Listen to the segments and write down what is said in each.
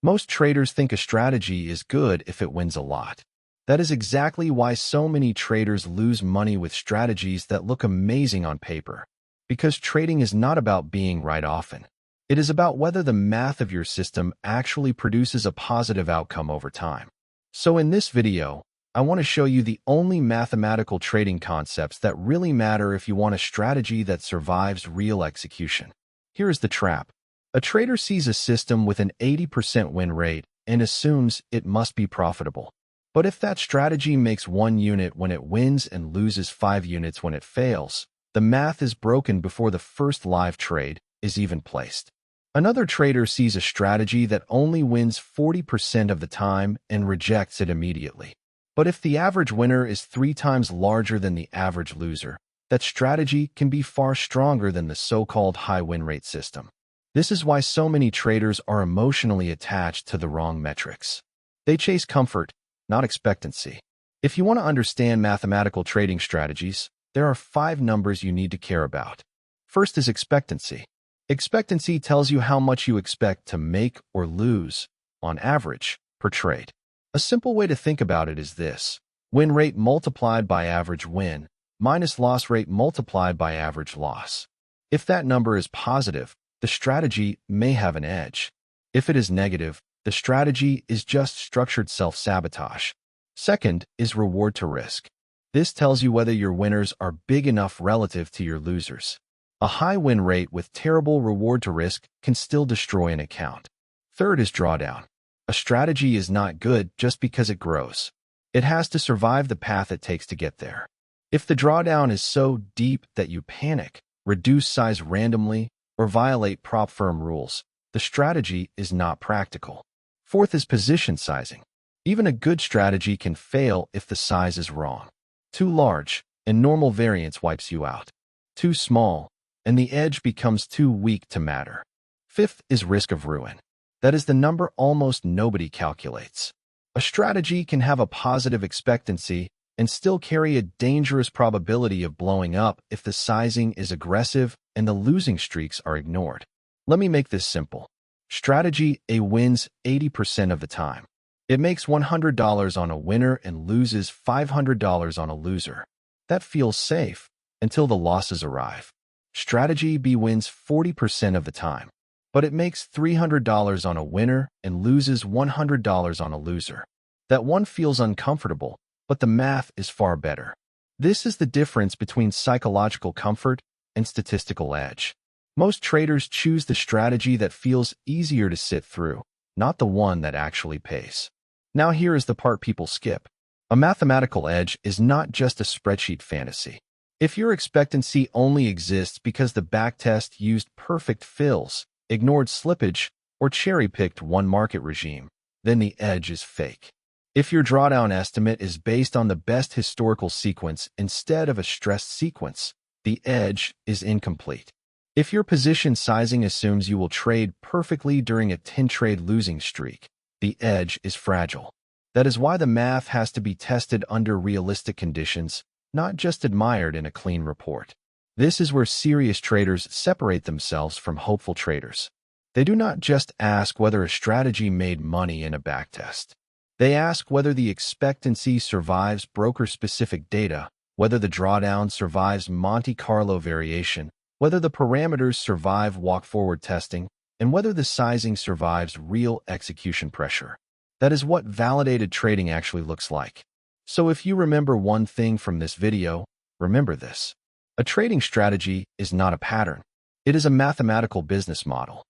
Most traders think a strategy is good if it wins a lot. That is exactly why so many traders lose money with strategies that look amazing on paper. Because trading is not about being right often. It is about whether the math of your system actually produces a positive outcome over time. So in this video, I want to show you the only mathematical trading concepts that really matter if you want a strategy that survives real execution. Here is the trap. A trader sees a system with an 80% win rate and assumes it must be profitable. But if that strategy makes 1 unit when it wins and loses 5 units when it fails, the math is broken before the first live trade is even placed. Another trader sees a strategy that only wins 40% of the time and rejects it immediately. But if the average winner is 3 times larger than the average loser, that strategy can be far stronger than the so-called high win rate system. This is why so many traders are emotionally attached to the wrong metrics. They chase comfort, not expectancy. If you want to understand mathematical trading strategies, there are 5 numbers you need to care about. First is expectancy. Expectancy tells you how much you expect to make or lose, on average, per trade. A simple way to think about it is this: win rate multiplied by average win minus loss rate multiplied by average loss. If that number is positive, the strategy may have an edge. If it is negative, the strategy is just structured self-sabotage. Second is reward to risk. This tells you whether your winners are big enough relative to your losers. A high win rate with terrible reward to risk can still destroy an account. Third is drawdown. A strategy is not good just because it grows. It has to survive the path it takes to get there. If the drawdown is so deep that you panic, reduce size randomly, or violate prop firm rules, the strategy is not practical. Fourth is position sizing. Even a good strategy can fail if the size is wrong. Too large, and normal variance wipes you out. Too small, and the edge becomes too weak to matter. Fifth is risk of ruin. That is the number almost nobody calculates. A strategy can have a positive expectancy and still carry a dangerous probability of blowing up if the sizing is aggressive and the losing streaks are ignored. Let me make this simple. Strategy A wins 80% of the time. It makes $100 on a winner and loses $500 on a loser. That feels safe until the losses arrive. Strategy B wins 40% of the time, but it makes $300 on a winner and loses $100 on a loser. That one feels uncomfortable, but the math is far better. This is the difference between psychological comfort and statistical edge. Most traders choose the strategy that feels easier to sit through, not the one that actually pays. Now here is the part people skip. A mathematical edge is not just a spreadsheet fantasy. If your expectancy only exists because the backtest used perfect fills, ignored slippage, or cherry-picked one market regime, then the edge is fake. If your drawdown estimate is based on the best historical sequence instead of a stressed sequence, the edge is incomplete. If your position sizing assumes you will trade perfectly during a 10-trade losing streak, the edge is fragile. That is why the math has to be tested under realistic conditions, not just admired in a clean report. This is where serious traders separate themselves from hopeful traders. They do not just ask whether a strategy made money in a backtest. They ask whether the expectancy survives broker-specific data, whether the drawdown survives Monte Carlo variation, whether the parameters survive walk-forward testing, and whether the sizing survives real execution pressure. That is what validated trading actually looks like. So if you remember one thing from this video, remember this. A trading strategy is not a pattern. It is a mathematical business model.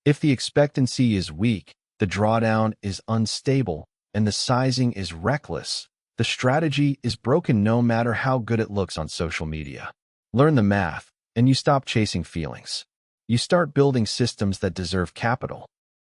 If the expectancy is weak, the drawdown is unstable, and the sizing is reckless, the strategy is broken no matter how good it looks on social media. Learn the math, and you stop chasing feelings. You start building systems that deserve capital.